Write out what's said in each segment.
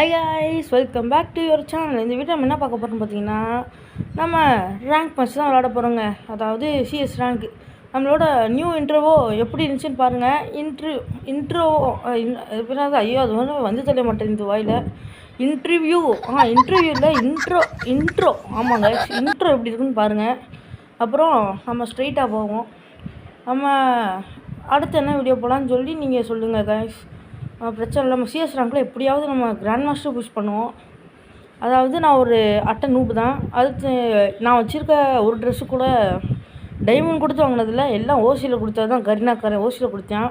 High guys, welcome back to your channel. இந்த video நம்ம என்ன பார்க்க போகிறோம்னு பார்த்தீங்கன்னா, நம்ம ரேங்க் மேட்ச் தான் விளையாட போகிறோங்க. அதாவது சிஎஸ் ரேங்க். நம்மளோட நியூ இன்ட்ரோவோ எப்படி இருந்துச்சுன்னு பாருங்கள். இன்ட்ரோ ஐயோ அது வந்து தெரிய மாட்டேங்குது வாயில். இன்டர்வியூவில் இன்ட்ரோ ஆமாங்க, இன்ட்ரோ எப்படி இருக்குன்னு பாருங்கள். அப்புறம் நம்ம ஸ்ட்ரெயிட்டாக போவோம். நம்ம அடுத்து என்ன வீடியோ போகலான்னு சொல்லி நீங்கள் சொல்லுங்கள் கைஸ். பிரச்சனை இல்லை. நம்ம சிஎஸ் ரேங்கில் எப்படியாவது நம்ம கிராண்ட் மாஸ்டர் புஷ் பண்ணுவோம். அதாவது நான் ஒரு நூபு தான். அடுத்து நான் வச்சுருக்க ஒரு ட்ரெஸ்ஸு கூட டைமண்ட் கொடுத்து வாங்கினதில்ல, எல்லாம் ஓசியில் கொடுத்தது தான். கரீனாக்காரன் ஓசியில் கொடுத்தேன்.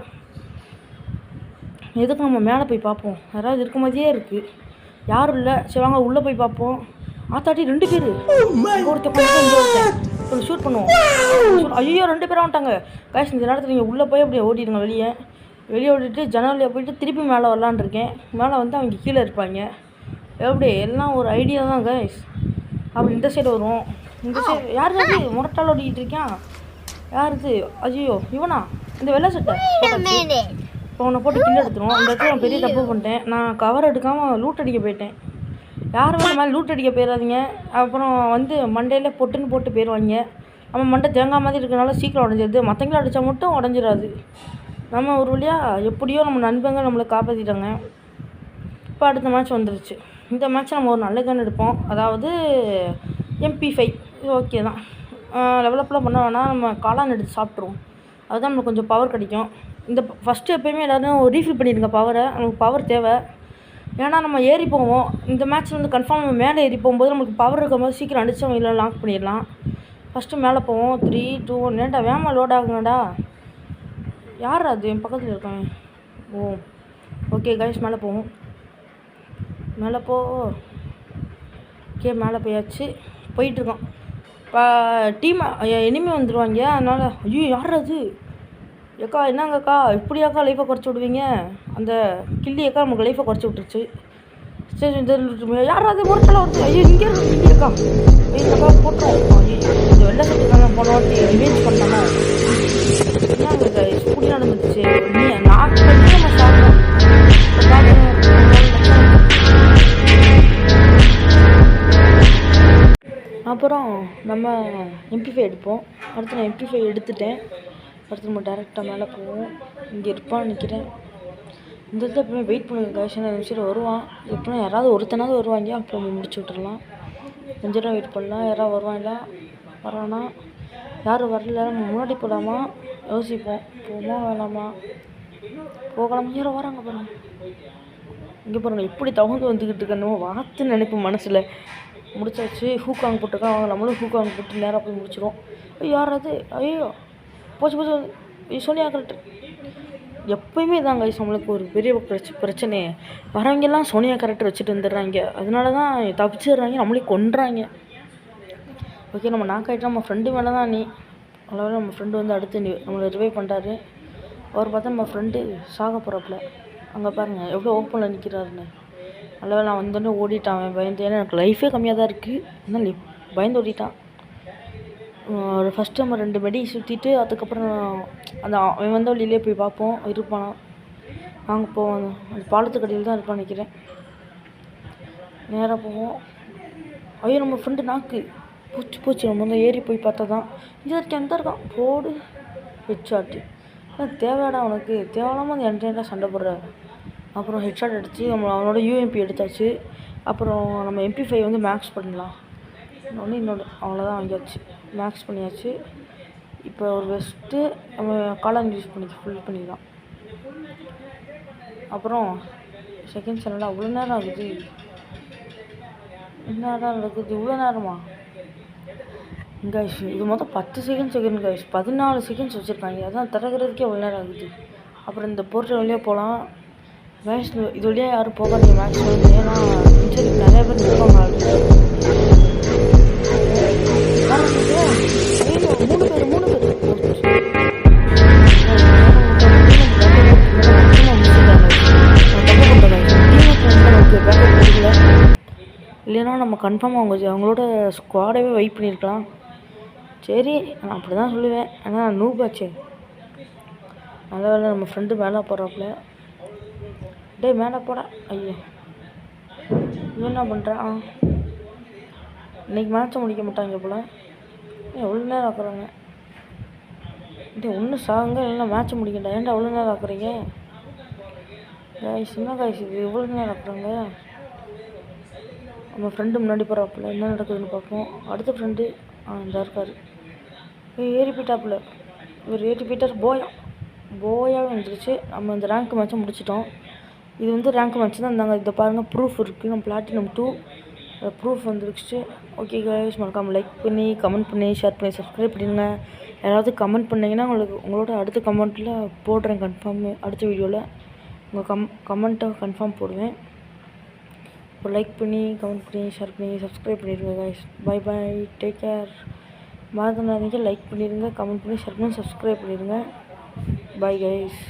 எதுக்கு நம்ம மேலே போய் பார்ப்போம். யாராவது இருக்க மாதிரியே இருக்குது, யாரும் இல்லை. சரி வாங்க உள்ளே போய் பார்ப்போம். ஆத்தாட்டி 2 பேர் ஒருத்தர் ஷூட் பண்ணுவோம். ஐயோ 2 பேர் வந்துட்டாங்க கைஸ். இந்த நேரத்தில் நீங்கள் உள்ளே போய் அப்படியே ஓடிடுங்க. வெளியே ஓடிட்டு ஜன்னலில் போயிட்டு திருப்பி மேலே வரலான் இருக்கேன். மேலே வந்து அவங்க கீழே இருப்பாங்க. எப்படி எல்லாம் ஒரு ஐடியா தான் கைஸ். அப்படி இந்த சைடு வருவோம். இந்த சைடு யார் முரட்டால் ஓடிக்கிட்டு இருக்கான்? யாருக்கு? ஐயோ இவனா, இந்த வெள்ளை சட்டை. இப்போ அவனை போட்டு கீழே எடுத்துருவோம். அந்த இடத்துல நான் பெரிய தப்பு பண்ணிட்டேன். நான் கவர் எடுக்காமல் லூட் அடிக்க போயிட்டேன். யாரும் இந்த மாதிரி லூட் அடிக்க போயிடாதீங்க. அப்புறம் வந்து மண்டையில் பொட்டுன்னு போட்டு போயிடுவாங்க. நம்ம மண்டை தேங்காய் மாதிரி இருக்கிறனால சீக்கிரம் உடஞ்சிடுது. மற்றவங்கள அடித்தா மட்டும் உடஞ்சிடாது. நம்ம ஒரு வழியாக எப்படியோ நம்ம நண்பங்க நம்மளை காப்பாற்றிட்டாங்க. இப்போ அடுத்த மேட்ச் வந்துருச்சு. இந்த மேட்ச் நம்ம ஒரு நல்ல கன் எடுப்போம். அதாவது MP5 இது ஓகே தான். லெவலப்லாம் பண்ண வேணாம். நம்ம காளான் எடுத்து சாப்பிட்ருவோம். அதுதான் நமக்கு கொஞ்சம் பவர் கிடைக்கும். இந்த ஃபஸ்ட்டு எப்போயுமே எல்லோரும் ரீஃபில் பண்ணிடுங்க பவரை. நமக்கு பவர் தேவை. ஏன்னா நம்ம ஏறி போவோம். இந்த மேட்ச் வந்து கன்ஃபார்ம் நம்ம மேலே ஏறி போகும்போது நமக்கு பவர் இருக்கும்போது சீக்கிரம் அடித்தவங்க இல்லை லாக் பண்ணிடலாம். ஃபஸ்ட்டு மேலே போவோம். 3, 2, 1 ஏன்டா வேமா லோட் ஆகுங்கடா. யார் அது என் பக்கத்தில் இருக்காங்க? ஓ ஓகே கைஸ், மேலே போவோம். மேலே ஓகே மேலே போயாச்சு. போயிட்டுருக்கோம். இப்போ டீம் எனிமே வந்துடுவாங்க. அதனால் ஐயோ யார் அது? ஏக்கா என்னங்கக்கா இப்படியாக்கா லைஃபை குறைச்சி விடுவீங்க? அந்த கில்லி ஏக்கா நமக்கு லைஃபை குறைச்சி விட்டுருச்சு. சரி யார் அது? முறைச்சலாம் வருது. ஐயோ இங்கே இருக்கா? ஐயோக்கா போட்டுரும். ஐயோ இந்த வெள்ளை சட்டை போன வாட்டி ரிவேஞ்ச் பண்ணாமா? என்னங்க இப்படி நடந்துச்சு? நீ நான் பண்ணி நம்ம சாப்பிட்டோம். அப்புறம் நம்ம MP5 எடுப்போம். அடுத்து நான் MP5 எடுத்துட்டேன். அடுத்து நம்ம டேரெக்டாக மேலே போவோம். இங்கே இருப்பான்னு நிற்கிறேன். இந்த இடத்துல எப்பவுமே வெயிட் பண்ணுங்க கைஸ். நிமிஷம் வருவான். எப்படின்னா யாராவது ஒருத்தனாவது வருவாங்க. அப்புறம் முடிச்சு விட்டுறலாம். கொஞ்சம் நேரம் வெயிட் பண்ணலாம். யாராவது வருவாங்களா? வரானா? யாரும் வரல. நம்ம முன்னாடி போகலாமா யோசிப்போம். போமா வேணாமா? போகலாமா? யாரும் வராங்க பாருங்க. இங்கே பாருங்க எப்படி தகுந்து வந்துக்கிட்டு இருக்கணும் வாத்துன்னு நினைப்போம் மனசில். முடிச்சாச்சு. ஹூக்காங் போட்டுருக்கான். அவங்க நம்மளும் ஹூக்காங் போட்டு நேராக போய் முடிச்சிடும். யார் அது? ஐயோ போச்சு சோனியா கரெக்ட். எப்போயுமே தாங்க நம்மளுக்கு ஒரு பெரிய பிரச்சனை. வரவங்கெல்லாம் சோனியா கரெக்டர் வச்சுட்டு வந்துடுறாங்க. அதனால தான் தப்பிச்சிடுறாங்க, நம்மளே கொண்டுறாங்க. ஓகே நம்ம நாக்காயிட்டா நம்ம ஃப்ரெண்டு மேலே தான் நீ. அதனால நம்ம ஃப்ரெண்டு வந்து அடுத்து நம்மளை ரிவைவ் பண்ணுறாரு. அவர் பார்த்தா நம்ம ஃப்ரெண்டு சாக போகிறாப்புல. அங்கே பாருங்கள் எவ்வளோ ஓப்பனில் நிற்கிறாருன்னு. அதனால் நான் வந்தோடனே ஓடிட்டான். பயந்து. ஏன்னா எனக்கு லைஃபே கம்மியாக தான் இருக்குது. அதனால் பயந்து ஓடிட்டான். ஃபஸ்ட்டு நம்ம 2 மெடி சுற்றிட்டு அதுக்கப்புறம் அந்த அவன் வந்த வழியிலே போய் பார்ப்போம் இருப்பானா. வாங்க போவோம். அந்த பாலத்துக்கடியில் தான் இருப்பான்னு நினைக்கிறேன். நேராக போவோம். ஐயோ நம்ம ஃப்ரெண்டு நாக்கு போச்சு. நம்ம வந்து ஏறி போய் பார்த்தா தான் இது வரைக்கும் எந்த இருக்கான் போடு ஹெட்ஷாட்டு. தேவையாடா உனக்கு? தேவையில்லாமல் அந்த என்கிட்ட சண்டை போடுற. அப்புறம் ஹெட்ஷாட் அடித்து அவனோட UMP எடுத்தாச்சு. அப்புறம் நம்ம MP5 வந்து மேக்ஸ் பண்ணலாம். இன்னொன்று அவ்வளோதான் வாங்கியாச்சு. மேக்ஸ் பண்ணியாச்சு. இப்போ ஒரு வெஸ்ட்டு நம்ம காளான் யூஸ் ஃபுல் பண்ணிக்கலாம். அப்புறம் செகண்ட் சேனலில் அவ்வளோ நேரம் ஆகுது. என்ன நடக்குது இவ்வளோ நேரமா? கைஸ் இது மொத்தம் 10 செகண்ட் கைஸ். 14 செகண்ட்ஸ் வச்சுருக்காங்க. அதான் திறக்கிறதுக்கே அவ்வளோ நேரம் ஆகுது. அப்புறம் இந்த போர்ட்டல் வழியாக போகலாம் கைஸ். இது வழியாக யாரும் போகாதீங்க மேக்ஸ் வந்து. ஏன்னா இன்சைடுக்கு நிறைய பேர் நிற்பாங்க. 3 பேர் இல்லைன்னா நம்ம கன்ஃபார்மாக அவங்களோட ஸ்குவாடவே வெயிட் பண்ணியிருக்கலாம். சரி நான் அப்படி தான் சொல்லுவேன். ஆனால் நூபாச்சே. நல்ல வேலை நம்ம ஃப்ரெண்டு மேலே போகிறாப்புல. டே மேலே போடா. ஐயோ இவன் என்ன பண்ணுறான்? இன்றைக்கி மேட்ச்சை முடிக்க மாட்டாங்க போல். எவ்வளோ நேரம் ஆக்குறாங்க? ஒன்று சாகுங்க, இல்லைன்னா மேட்ச்சை முடிக்கண்டா. ஏன்டா அவ்வளோ நேரம் ஆக்குறீங்க காய்ஸ்? என்ன காய்ஸ் இது எவ்வளோ நேரம் ஆக்குறாங்க? நம்ம ஃப்ரெண்டு முன்னாடி போகிறாப்புல, என்ன நடக்குதுன்னு பார்ப்போம். அடுத்த ஃப்ரெண்டு இந்த இருக்கார். ஏறி போயிட்டாப்புல. இவர் ஏறி போயிட்டார். போயாவே வந்துருச்சு. நம்ம இந்த ரேங்க் மேட்ச்சை முடிச்சிட்டோம். இது வந்து ரேங்க் மேட்ச் தான் இருந்தாங்க. இதை பாருங்கள், ப்ரூஃப் இருக்குது. நம்ம பிளாட்டினம் 2 ப்ரூஃப் வந்துருச்சு. ஓகே கைஸ், மறக்காமல் லைக் பண்ணி கமெண்ட் பண்ணி ஷேர் பண்ணி சப்ஸ்கிரைப் பண்ணிடுங்க. யாராவது கமெண்ட் பண்ணிங்கன்னா உங்களோட அடுத்த கமெண்ட்டில் போடுறேன் கன்ஃபார்ம். அடுத்த வீடியோவில் உங்கள் கமெண்ட்டை கன்ஃபார்ம் போடுவேன். இப்போ லைக் பண்ணி கமெண்ட் பண்ணி ஷேர் பண்ணி சப்ஸ்கிரைப் பண்ணிடுங்க guys. Bye bye, take care. மறந்துடாதீங்க, லைக் பண்ணிடுங்க, கமெண்ட் பண்ணி ஷேர் பண்ணி சப்ஸ்கிரைப் பண்ணிடுங்க. Bye guys.